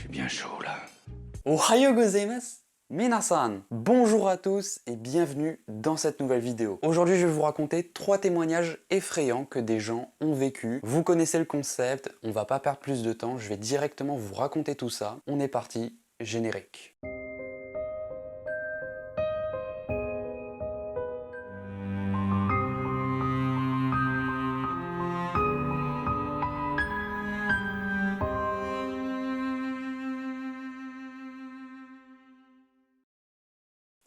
J'ai bien chaud là. Ohayo gozaimasu, minasan. Bonjour à tous et bienvenue dans cette nouvelle vidéo. Aujourd'hui, je vais vous raconter 3 témoignages effrayants que des gens ont vécu. Vous connaissez le concept, on va pas perdre plus de temps, je vais directement vous raconter tout ça. On est parti, générique.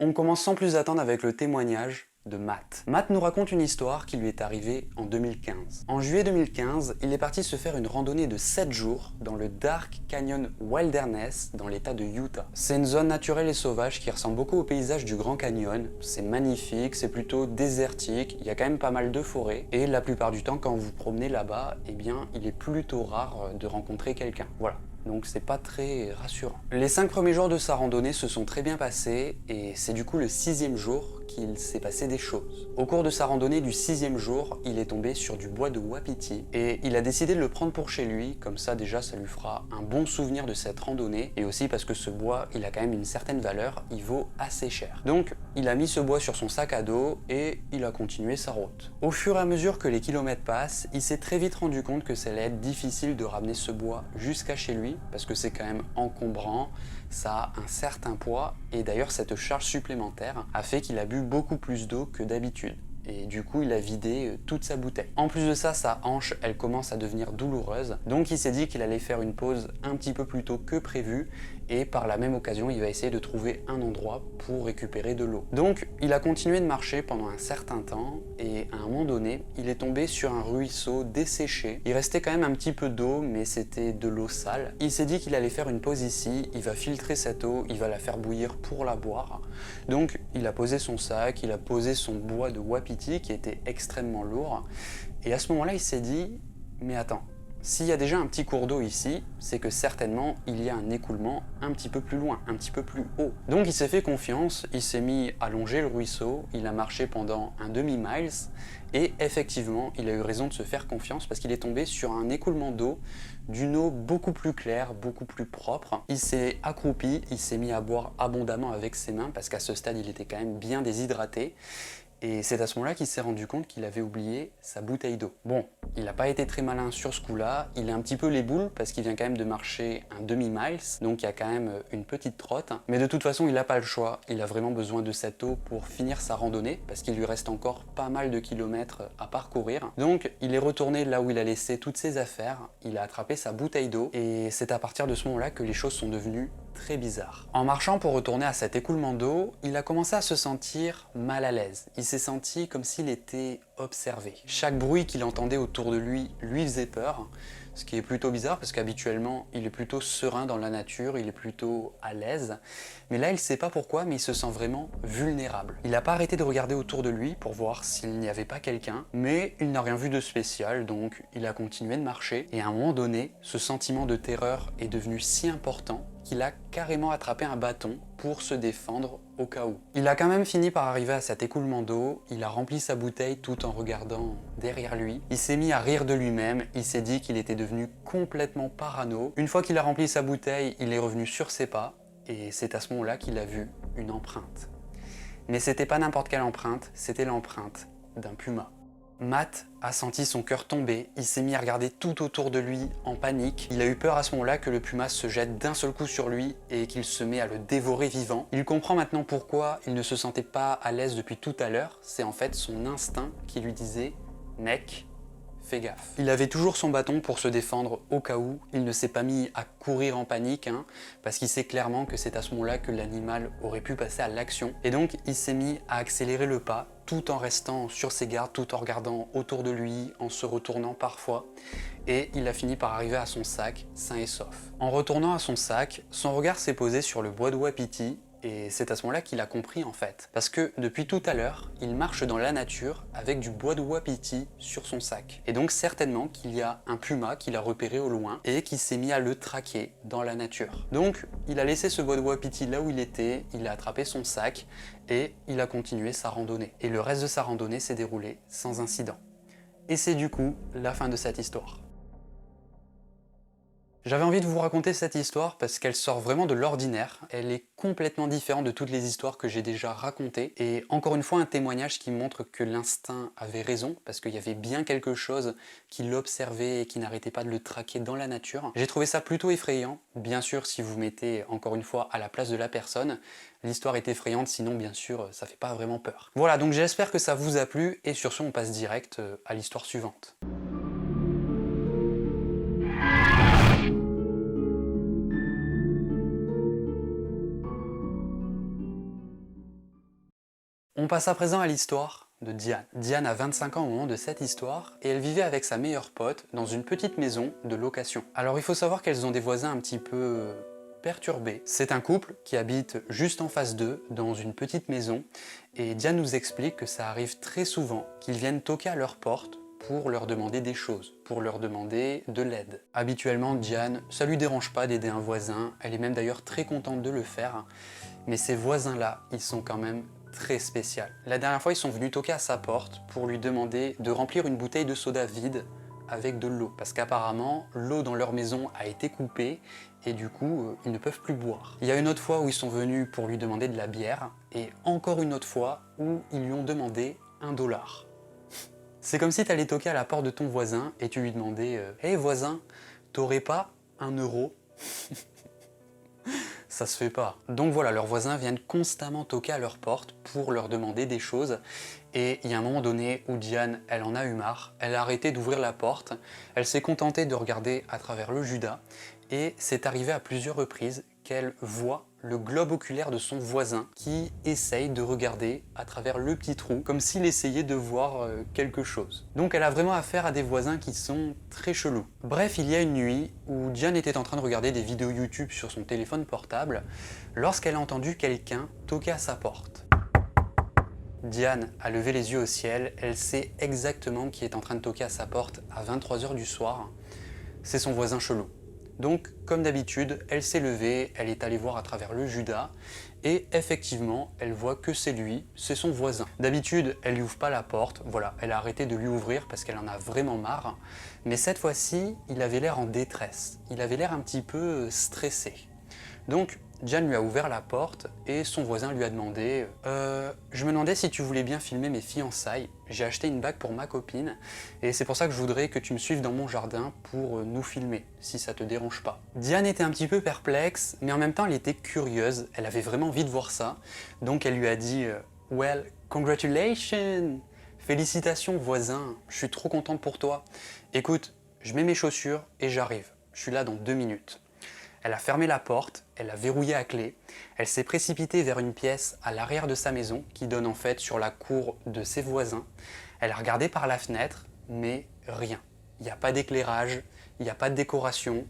On commence sans plus attendre avec le témoignage de Matt. Matt nous raconte une histoire qui lui est arrivée en 2015. En juillet 2015, il est parti se faire une randonnée de 7 jours dans le Dark Canyon Wilderness dans l'état de Utah. C'est une zone naturelle et sauvage qui ressemble beaucoup au paysage du Grand Canyon. C'est magnifique, c'est plutôt désertique, il y a quand même pas mal de forêts et la plupart du temps quand vous vous promenez là-bas, eh bien il est plutôt rare de rencontrer quelqu'un. Voilà. Donc c'est pas très rassurant. Les 5 premiers jours de sa randonnée se sont très bien passés et c'est du coup le 6e jour qu'il s'est passé des choses. Au cours de sa randonnée du 6e jour, il est tombé sur du bois de wapiti et il a décidé de le prendre pour chez lui, comme ça déjà ça lui fera un bon souvenir de cette randonnée et aussi parce que ce bois il a quand même une certaine valeur, il vaut assez cher. Donc il a mis ce bois sur son sac à dos et il a continué sa route. Au fur et à mesure que les kilomètres passent, il s'est très vite rendu compte que ça allait être difficile de ramener ce bois jusqu'à chez lui parce que c'est quand même encombrant, ça a un certain poids et d'ailleurs cette charge supplémentaire a fait qu'il a bu beaucoup plus d'eau que d'habitude. Et du coup, il a vidé toute sa bouteille. En plus de ça, sa hanche, elle commence à devenir douloureuse. Donc il s'est dit qu'il allait faire une pause un petit peu plus tôt que prévu. Et par la même occasion, il va essayer de trouver un endroit pour récupérer de l'eau. Donc il a continué de marcher pendant un certain temps. Et à un moment donné, il est tombé sur un ruisseau desséché. Il restait quand même un petit peu d'eau, mais c'était de l'eau sale. Il s'est dit qu'il allait faire une pause ici. Il va filtrer cette eau, il va la faire bouillir pour la boire. Donc il a posé son sac, il a posé son bois de wapiti qui était extrêmement lourd. Et à ce moment-là, il s'est dit, mais attends, s'il y a déjà un petit cours d'eau ici, c'est que certainement il y a un écoulement un petit peu plus loin, un petit peu plus haut. Donc il s'est fait confiance, il s'est mis à longer le ruisseau, il a marché pendant un demi-mile et effectivement il a eu raison de se faire confiance parce qu'il est tombé sur un écoulement d'eau, d'une eau beaucoup plus claire, beaucoup plus propre. Il s'est accroupi, il s'est mis à boire abondamment avec ses mains parce qu'à ce stade il était quand même bien déshydraté. Et c'est à ce moment-là qu'il s'est rendu compte qu'il avait oublié sa bouteille d'eau. Bon, il n'a pas été très malin sur ce coup-là, il a un petit peu les boules parce qu'il vient quand même de marcher un demi-mile, donc il y a quand même une petite trotte. Mais de toute façon, il n'a pas le choix, il a vraiment besoin de cette eau pour finir sa randonnée parce qu'il lui reste encore pas mal de kilomètres à parcourir. Donc il est retourné là où il a laissé toutes ses affaires, il a attrapé sa bouteille d'eau et c'est à partir de ce moment-là que les choses sont devenues très bizarre. En marchant pour retourner à cet écoulement d'eau, il a commencé à se sentir mal à l'aise. Il s'est senti comme s'il était observé. Chaque bruit qu'il entendait autour de lui faisait peur, ce qui est plutôt bizarre parce qu'habituellement il est plutôt serein dans la nature, il est plutôt à l'aise. Mais là il ne sait pas pourquoi, mais il se sent vraiment vulnérable. Il n'a pas arrêté de regarder autour de lui pour voir s'il n'y avait pas quelqu'un, mais il n'a rien vu de spécial, donc il a continué de marcher. Et à un moment donné, ce sentiment de terreur est devenu si important qu'il a carrément attrapé un bâton pour se défendre au cas où. Il a quand même fini par arriver à cet écoulement d'eau, il a rempli sa bouteille tout en regardant derrière lui. Il s'est mis à rire de lui-même, il s'est dit qu'il était devenu complètement parano. Une fois qu'il a rempli sa bouteille, il est revenu sur ses pas et c'est à ce moment-là qu'il a vu une empreinte. Mais c'était pas n'importe quelle empreinte, c'était l'empreinte d'un puma. Matt a senti son cœur tomber, il s'est mis à regarder tout autour de lui en panique. Il a eu peur à ce moment-là que le puma se jette d'un seul coup sur lui et qu'il se met à le dévorer vivant. Il comprend maintenant pourquoi il ne se sentait pas à l'aise depuis tout à l'heure. C'est en fait son instinct qui lui disait « Mec, fais gaffe ». Il avait toujours son bâton pour se défendre au cas où. Il ne s'est pas mis à courir en panique, parce qu'il sait clairement que c'est à ce moment-là que l'animal aurait pu passer à l'action. Et donc il s'est mis à accélérer le pas, tout en restant sur ses gardes, tout en regardant autour de lui, en se retournant parfois. Et il a fini par arriver à son sac, sain et sauf. En retournant à son sac, son regard s'est posé sur le bois de wapiti, et c'est à ce moment-là qu'il a compris en fait. Parce que depuis tout à l'heure, il marche dans la nature avec du bois de wapiti sur son sac. Et donc certainement qu'il y a un puma qu'il a repéré au loin et qui s'est mis à le traquer dans la nature. Donc il a laissé ce bois de wapiti là où il était, il a attrapé son sac et il a continué sa randonnée. Et le reste de sa randonnée s'est déroulé sans incident. Et c'est du coup la fin de cette histoire. J'avais envie de vous raconter cette histoire parce qu'elle sort vraiment de l'ordinaire, elle est complètement différente de toutes les histoires que j'ai déjà racontées, et encore une fois un témoignage qui montre que l'instinct avait raison, parce qu'il y avait bien quelque chose qui l'observait et qui n'arrêtait pas de le traquer dans la nature. J'ai trouvé ça plutôt effrayant, bien sûr si vous mettez encore une fois à la place de la personne, l'histoire est effrayante, sinon bien sûr ça fait pas vraiment peur. Voilà, donc j'espère que ça vous a plu, et sur ce on passe direct à l'histoire suivante. On passe à présent à l'histoire de Diane. Diane a 25 ans au moment de cette histoire et elle vivait avec sa meilleure pote dans une petite maison de location. Alors il faut savoir qu'elles ont des voisins un petit peu perturbés. C'est un couple qui habite juste en face d'eux dans une petite maison et Diane nous explique que ça arrive très souvent qu'ils viennent toquer à leur porte pour leur demander des choses, pour leur demander de l'aide. Habituellement, Diane, ça lui dérange pas d'aider un voisin, elle est même d'ailleurs très contente de le faire, mais ces voisins-là, ils sont quand même très spécial. La dernière fois, ils sont venus toquer à sa porte pour lui demander de remplir une bouteille de soda vide avec de l'eau. Parce qu'apparemment, l'eau dans leur maison a été coupée et du coup, ils ne peuvent plus boire. Il y a une autre fois où ils sont venus pour lui demander de la bière et encore une autre fois où ils lui ont demandé $1. C'est comme si tu allais toquer à la porte de ton voisin et tu lui demandais « Hey voisin, t'aurais pas €1 ?» Ça se fait pas. Donc voilà, leurs voisins viennent constamment toquer à leur porte pour leur demander des choses. Et il y a un moment donné où Diane, elle en a eu marre, elle a arrêté d'ouvrir la porte, elle s'est contentée de regarder à travers le Judas, et c'est arrivé à plusieurs reprises qu'elle voit le globe oculaire de son voisin qui essaye de regarder à travers le petit trou, comme s'il essayait de voir quelque chose. Donc elle a vraiment affaire à des voisins qui sont très chelous. Bref, il y a une nuit où Diane était en train de regarder des vidéos YouTube sur son téléphone portable, lorsqu'elle a entendu quelqu'un toquer à sa porte. Diane a levé les yeux au ciel, elle sait exactement qui est en train de toquer à sa porte à 23 h du soir. C'est son voisin chelou. Donc, comme d'habitude, elle s'est levée, elle est allée voir à travers le Judas, et effectivement, elle voit que c'est lui, c'est son voisin. D'habitude, elle lui ouvre pas la porte, voilà, elle a arrêté de lui ouvrir parce qu'elle en a vraiment marre, mais cette fois-ci, il avait l'air en détresse, il avait l'air un petit peu stressé. Donc, Diane lui a ouvert la porte et son voisin lui a demandé « Je me demandais si tu voulais bien filmer mes fiançailles. J'ai acheté une bague pour ma copine et c'est pour ça que je voudrais que tu me suives dans mon jardin pour nous filmer, si ça te dérange pas. » Diane était un petit peu perplexe, mais en même temps elle était curieuse, elle avait vraiment envie de voir ça. Donc elle lui a dit « Well, congratulations! Félicitations voisin, je suis trop contente pour toi. Écoute, je mets mes chaussures et j'arrive, je suis là dans 2 minutes. » Elle a fermé la porte, elle a verrouillé à clé, elle s'est précipitée vers une pièce à l'arrière de sa maison qui donne en fait sur la cour de ses voisins. Elle a regardé par la fenêtre, mais rien. Il n'y a pas d'éclairage, il n'y a pas de décoration,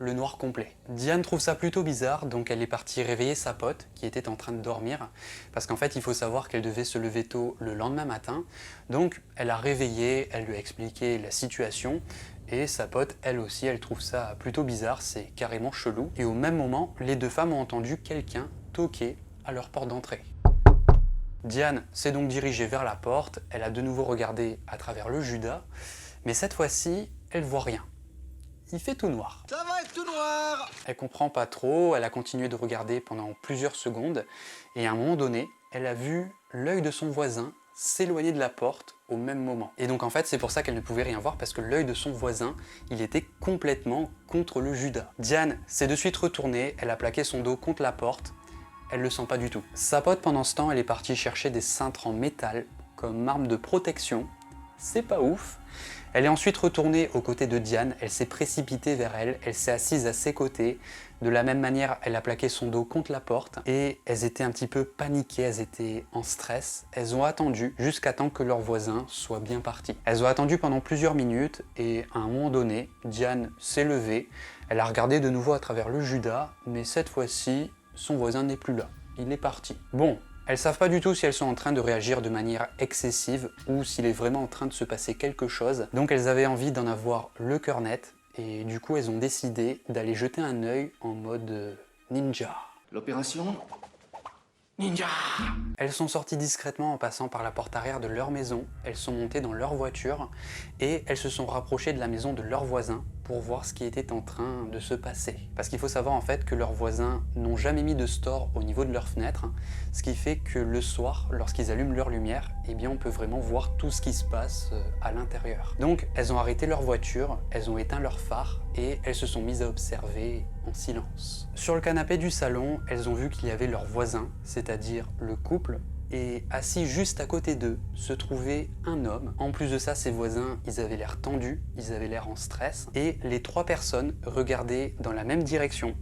le noir complet. Diane trouve ça plutôt bizarre, donc elle est partie réveiller sa pote qui était en train de dormir, parce qu'en fait il faut savoir qu'elle devait se lever tôt le lendemain matin, donc elle a réveillé, elle lui a expliqué la situation, et sa pote, elle aussi, elle trouve ça plutôt bizarre, c'est carrément chelou. Et au même moment, les deux femmes ont entendu quelqu'un toquer à leur porte d'entrée. Diane s'est donc dirigée vers la porte, elle a de nouveau regardé à travers le Judas, mais cette fois-ci, elle voit rien. Il fait tout noir. Ça va être tout noir! Elle comprend pas trop, elle a continué de regarder pendant plusieurs secondes, et à un moment donné, elle a vu l'œil de son voisin s'éloigner de la porte au même moment. Et donc en fait c'est pour ça qu'elle ne pouvait rien voir parce que l'œil de son voisin, il était complètement contre le Judas. Diane s'est de suite retournée, elle a plaqué son dos contre la porte, elle le sent pas du tout. Sa pote pendant ce temps, elle est partie chercher des cintres en métal comme arme de protection, c'est pas ouf. Elle est ensuite retournée aux côtés de Diane, elle s'est précipitée vers elle, elle s'est assise à ses côtés. De la même manière, elle a plaqué son dos contre la porte et elles étaient un petit peu paniquées, elles étaient en stress. Elles ont attendu jusqu'à temps que leur voisin soit bien parti. Elles ont attendu pendant plusieurs minutes et à un moment donné, Diane s'est levée, elle a regardé de nouveau à travers le Judas, mais cette fois-ci, son voisin n'est plus là, il est parti. Bon. Elles savent pas du tout si elles sont en train de réagir de manière excessive ou s'il est vraiment en train de se passer quelque chose. Donc elles avaient envie d'en avoir le cœur net et du coup elles ont décidé d'aller jeter un œil en mode ninja. L'opération Ninja! Elles sont sorties discrètement en passant par la porte arrière de leur maison, elles sont montées dans leur voiture et elles se sont rapprochées de la maison de leur voisin pour voir ce qui était en train de se passer. Parce qu'il faut savoir en fait que leurs voisins n'ont jamais mis de store au niveau de leurs fenêtres, ce qui fait que le soir, lorsqu'ils allument leur lumière, eh bien on peut vraiment voir tout ce qui se passe à l'intérieur. Donc elles ont arrêté leur voiture, elles ont éteint leur phare et elles se sont mises à observer en silence. Sur le canapé du salon, elles ont vu qu'il y avait leurs voisins, c'est-à-dire le couple, et assis juste à côté d'eux se trouvait un homme. En plus de ça, ses voisins, ils avaient l'air tendus, ils avaient l'air en stress, et les trois personnes regardaient dans la même direction.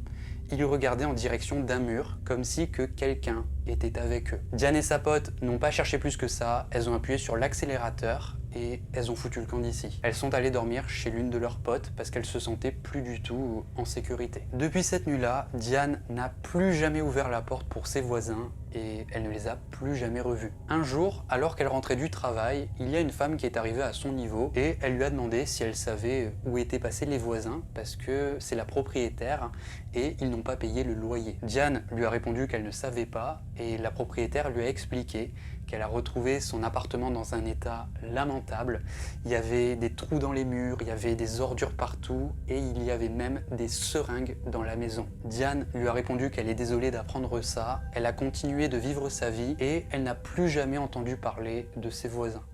Ils regardaient en direction d'un mur, comme si que quelqu'un était avec eux. Diane et sa pote n'ont pas cherché plus que ça, elles ont appuyé sur l'accélérateur et elles ont foutu le camp d'ici. Elles sont allées dormir chez l'une de leurs potes parce qu'elles se sentaient plus du tout en sécurité. Depuis cette nuit-là, Diane n'a plus jamais ouvert la porte pour ses voisins et elle ne les a plus jamais revus. Un jour, alors qu'elle rentrait du travail, il y a une femme qui est arrivée à son niveau et elle lui a demandé si elle savait où étaient passés les voisins parce que c'est la propriétaire et ils n'ont pas payé le loyer. Diane lui a répondu qu'elle ne savait pas et la propriétaire lui a expliqué qu'elle a retrouvé son appartement dans un état lamentable. Il y avait des trous dans les murs, il y avait des ordures partout et il y avait même des seringues dans la maison. Diane lui a répondu qu'elle est désolée d'apprendre ça, elle a continué de vivre sa vie et elle n'a plus jamais entendu parler de ses voisins.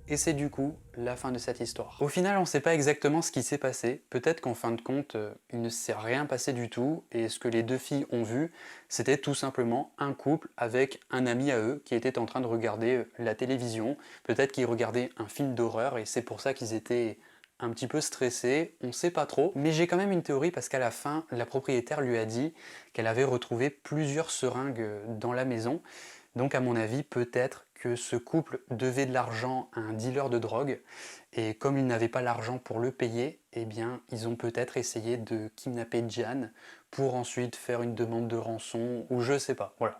Et c'est du coup la fin de cette histoire. Au final, on ne sait pas exactement ce qui s'est passé. Peut-être qu'en fin de compte, il ne s'est rien passé du tout. Et ce que les deux filles ont vu, c'était tout simplement un couple avec un ami à eux qui était en train de regarder la télévision. Peut-être qu'ils regardaient un film d'horreur et c'est pour ça qu'ils étaient un petit peu stressés. On ne sait pas trop. Mais j'ai quand même une théorie parce qu'à la fin, la propriétaire lui a dit qu'elle avait retrouvé plusieurs seringues dans la maison. Donc à mon avis, peut-être que ce couple devait de l'argent à un dealer de drogue et comme ils n'avaient pas l'argent pour le payer, eh bien ils ont peut-être essayé de kidnapper Diane pour ensuite faire une demande de rançon ou je sais pas, voilà.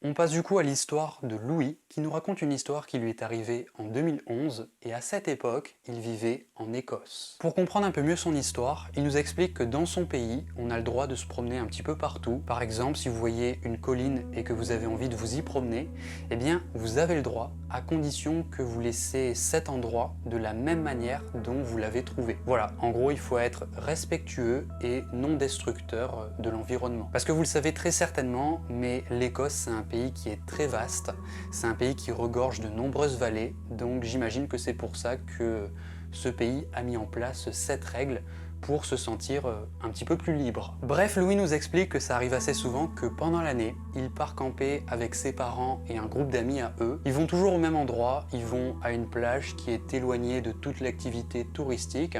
On passe du coup à l'histoire de Louis, qui nous raconte une histoire qui lui est arrivée en 2011, et à cette époque, il vivait en Écosse. Pour comprendre un peu mieux son histoire, il nous explique que dans son pays, on a le droit de se promener un petit peu partout. Par exemple, si vous voyez une colline et que vous avez envie de vous y promener, eh bien, vous avez le droit, à condition que vous laissez cet endroit de la même manière dont vous l'avez trouvé. Voilà, en gros, il faut être respectueux et non destructeur de l'environnement. Parce que vous le savez très certainement, mais l'Écosse, c'est un pays qui est très vaste, c'est un pays qui regorge de nombreuses vallées, donc j'imagine que c'est pour ça que ce pays a mis en place cette règle pour se sentir un petit peu plus libre. Bref, Louis nous explique que ça arrive assez souvent que pendant l'année, il part camper avec ses parents et un groupe d'amis à eux. Ils vont toujours au même endroit, ils vont à une plage qui est éloignée de toute l'activité touristique,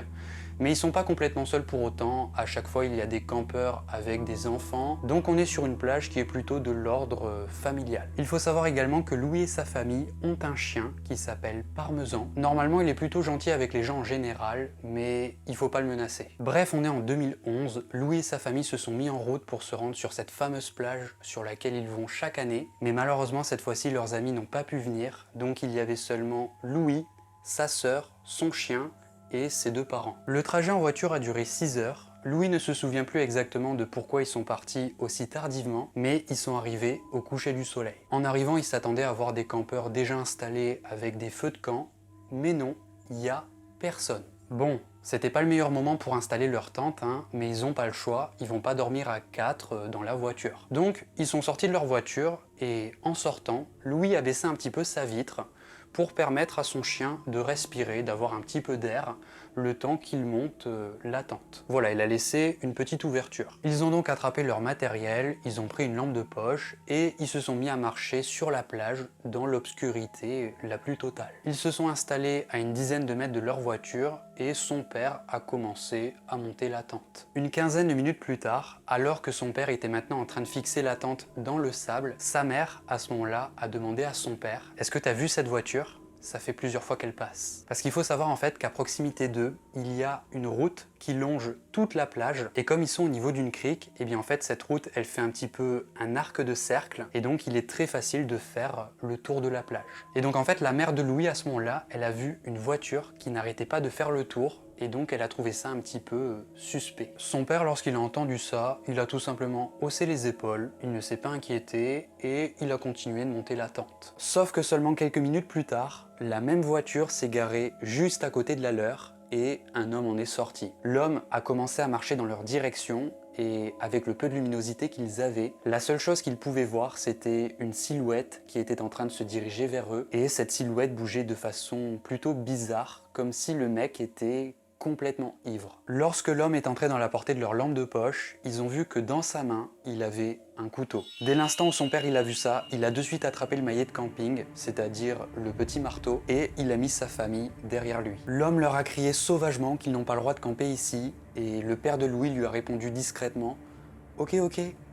mais ils sont pas complètement seuls pour autant. À chaque fois, il y a des campeurs avec des enfants, donc on est sur une plage qui est plutôt de l'ordre familial. Il faut savoir également que Louis et sa famille ont un chien qui s'appelle Parmesan. Normalement, il est plutôt gentil avec les gens en général, mais il faut pas le menacer. Bref, on est en 2011, Louis et sa famille se sont mis en route pour se rendre sur cette fameuse plage sur laquelle ils vont chaque année, mais malheureusement cette fois-ci leurs amis n'ont pas pu venir, donc il y avait seulement Louis, sa sœur, son chien et ses deux parents. Le trajet en voiture a duré 6 heures. Louis ne se souvient plus exactement de pourquoi ils sont partis aussi tardivement, mais ils sont arrivés au coucher du soleil. En arrivant, ils s'attendaient à voir des campeurs déjà installés avec des feux de camp, mais non, il n'y a personne. Bon, c'était pas le meilleur moment pour installer leur tente, mais ils ont pas le choix, ils vont pas dormir à 4 dans la voiture. Donc, ils sont sortis de leur voiture et en sortant, Louis a baissé un petit peu sa vitre pour permettre à son chien de respirer, d'avoir un petit peu d'air, le temps qu'il monte la tente. Voilà, il a laissé une petite ouverture. Ils ont donc attrapé leur matériel, ils ont pris une lampe de poche et ils se sont mis à marcher sur la plage dans l'obscurité la plus totale. Ils se sont installés à une dizaine de mètres de leur voiture et son père a commencé à monter la tente. Une quinzaine de minutes plus tard, alors que son père était maintenant en train de fixer la tente dans le sable, sa mère, à ce moment-là, a demandé à son père « Est-ce que tu as vu cette voiture ? Ça fait plusieurs fois qu'elle passe. » Parce qu'il faut savoir en fait qu'à proximité d'eux, il y a une route qui longe toute la plage et comme ils sont au niveau d'une crique, et bien en fait cette route elle fait un petit peu un arc de cercle et donc il est très facile de faire le tour de la plage. Et donc en fait la mère de Louis à ce moment-là, elle a vu une voiture qui n'arrêtait pas de faire le tour et donc elle a trouvé ça un petit peu suspect. Son père, lorsqu'il a entendu ça, il a tout simplement haussé les épaules, il ne s'est pas inquiété et il a continué de monter la tente. Sauf que seulement quelques minutes plus tard, la même voiture s'est garée juste à côté de la leur et un homme en est sorti. L'homme a commencé à marcher dans leur direction et avec le peu de luminosité qu'ils avaient, la seule chose qu'ils pouvaient voir, c'était une silhouette qui était en train de se diriger vers eux et cette silhouette bougeait de façon plutôt bizarre, comme si le mec était complètement ivre. Lorsque l'homme est entré dans la portée de leur lampe de poche, ils ont vu que dans sa main, il avait un couteau. Dès l'instant où son père il a vu ça, il a de suite attrapé le maillet de camping, c'est-à-dire le petit marteau, et il a mis sa famille derrière lui. L'homme leur a crié sauvagement qu'ils n'ont pas le droit de camper ici, et le père de Louis lui a répondu discrètement « Ok,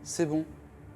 c'est bon. »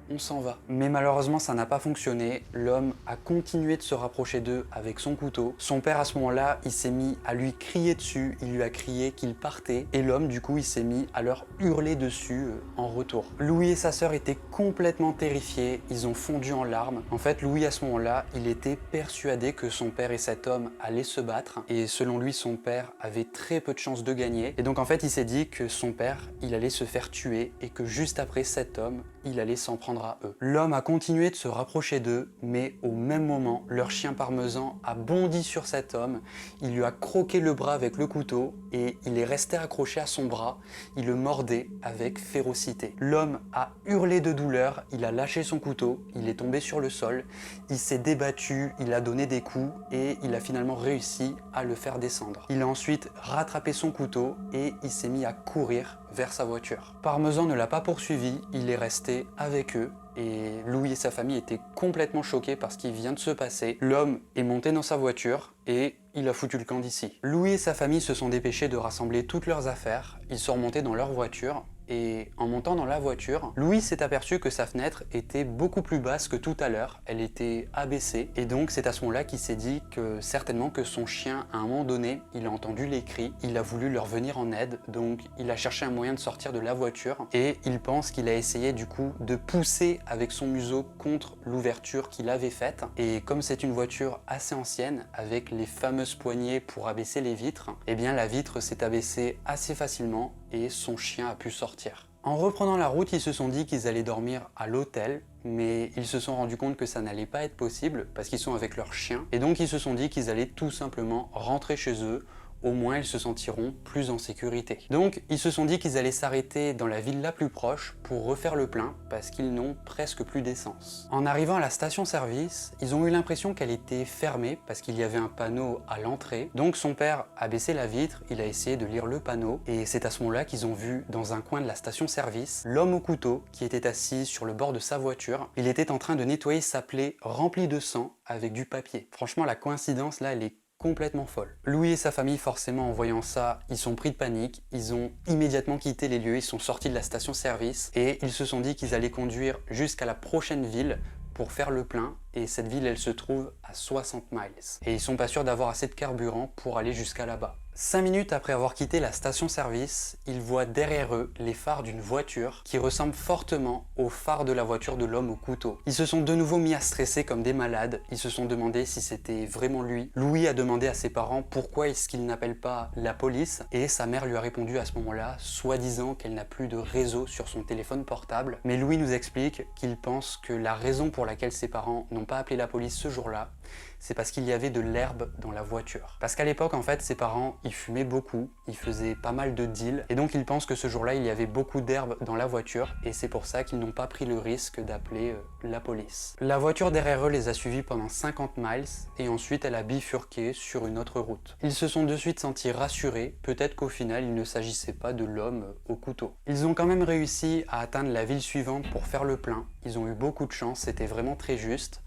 On s'en va. Mais malheureusement, ça n'a pas fonctionné. L'homme a continué de se rapprocher d'eux avec son couteau. Son père, à ce moment-là, il s'est mis à lui crier dessus. Il lui a crié qu'il partait. Et l'homme, du coup, il s'est mis à leur hurler dessus en retour. Louis et sa sœur étaient complètement terrifiés. Ils ont fondu en larmes. En fait, Louis, à ce moment-là, il était persuadé que son père et cet homme allaient se battre. Et selon lui, son père avait très peu de chances de gagner. Et donc, en fait, il s'est dit que son père, il allait se faire tuer et que juste après, cet homme, il allait s'en prendre à eux. L'homme a continué de se rapprocher d'eux, mais au même moment, leur chien parmesan a bondi sur cet homme, il lui a croqué le bras avec le couteau et il est resté accroché à son bras, il le mordait avec férocité. L'homme a hurlé de douleur, il a lâché son couteau, il est tombé sur le sol, il s'est débattu, il a donné des coups et il a finalement réussi à le faire descendre. Il a ensuite rattrapé son couteau et il s'est mis à courir vers sa voiture. Parmesan ne l'a pas poursuivi, il est resté avec eux et Louis et sa famille étaient complètement choqués par ce qui vient de se passer. L'homme est monté dans sa voiture et il a foutu le camp d'ici. Louis et sa famille se sont dépêchés de rassembler toutes leurs affaires, ils sont remontés dans leur voiture et en montant dans la voiture, Louis s'est aperçu que sa fenêtre était beaucoup plus basse que tout à l'heure, elle était abaissée et donc c'est à ce moment-là qu'il s'est dit que certainement que son chien, à un moment donné, il a entendu les cris, il a voulu leur venir en aide, donc il a cherché un moyen de sortir de la voiture et il pense qu'il a essayé du coup de pousser avec son museau contre l'ouverture qu'il avait faite et comme c'est une voiture assez ancienne, avec les fameuses poignées pour abaisser les vitres, eh bien la vitre s'est abaissée assez facilement et son chien a pu sortir. En reprenant la route, ils se sont dit qu'ils allaient dormir à l'hôtel, mais ils se sont rendus compte que ça n'allait pas être possible parce qu'ils sont avec leur chien, et donc ils se sont dit qu'ils allaient tout simplement rentrer chez eux, au moins ils se sentiront plus en sécurité. Donc ils se sont dit qu'ils allaient s'arrêter dans la ville la plus proche pour refaire le plein parce qu'ils n'ont presque plus d'essence. En arrivant à la station-service, ils ont eu l'impression qu'elle était fermée parce qu'il y avait un panneau à l'entrée. Donc son père a baissé la vitre, il a essayé de lire le panneau et c'est à ce moment-là qu'ils ont vu dans un coin de la station-service l'homme au couteau qui était assis sur le bord de sa voiture. Il était en train de nettoyer sa plaie remplie de sang avec du papier. Franchement, la coïncidence là, elle est complètement folle. Louis et sa famille, forcément, en voyant ça, ils sont pris de panique, ils ont immédiatement quitté les lieux, ils sont sortis de la station-service et ils se sont dit qu'ils allaient conduire jusqu'à la prochaine ville pour faire le plein et cette ville, elle se trouve à 60 miles. Et ils sont pas sûrs d'avoir assez de carburant pour aller jusqu'à là-bas. 5 minutes après avoir quitté la station-service, ils voient derrière eux les phares d'une voiture qui ressemble fortement aux phares de la voiture de l'homme au couteau. Ils se sont de nouveau mis à stresser comme des malades, ils se sont demandé si c'était vraiment lui. Louis a demandé à ses parents pourquoi est-ce qu'il n'appelle pas la police et sa mère lui a répondu à ce moment-là, soi-disant qu'elle n'a plus de réseau sur son téléphone portable. Mais Louis nous explique qu'il pense que la raison pour laquelle ses parents n'ont pas appelé la police ce jour-là, c'est parce qu'il y avait de l'herbe dans la voiture. Parce qu'à l'époque, en fait, ses parents, ils fumaient beaucoup, ils faisaient pas mal de deals, et donc ils pensent que ce jour-là, il y avait beaucoup d'herbe dans la voiture, et c'est pour ça qu'ils n'ont pas pris le risque d'appeler la police. La voiture derrière eux les a suivis pendant 50 miles, et ensuite elle a bifurqué sur une autre route. Ils se sont de suite sentis rassurés, peut-être qu'au final, il ne s'agissait pas de l'homme au couteau. Ils ont quand même réussi à atteindre la ville suivante pour faire le plein, ils ont eu beaucoup de chance, c'était vraiment très juste,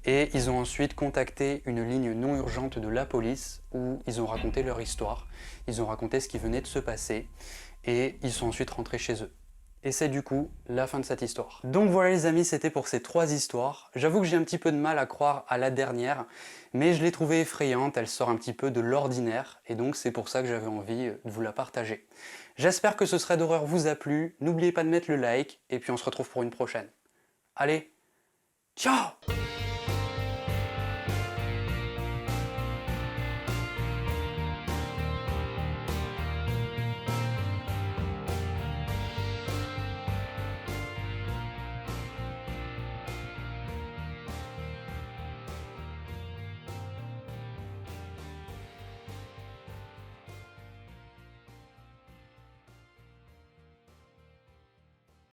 et ils ont ensuite contacté une ligne non urgente de la police où ils ont raconté leur histoire, ils ont raconté ce qui venait de se passer et ils sont ensuite rentrés chez eux. Et c'est du coup la fin de cette histoire. Donc voilà les amis, c'était pour ces 3 histoires. J'avoue que j'ai un petit peu de mal à croire à la dernière, mais je l'ai trouvée effrayante, elle sort un petit peu de l'ordinaire et donc c'est pour ça que j'avais envie de vous la partager. J'espère que ce Thread d'horreur vous a plu, n'oubliez pas de mettre le like et puis on se retrouve pour une prochaine. Allez, ciao!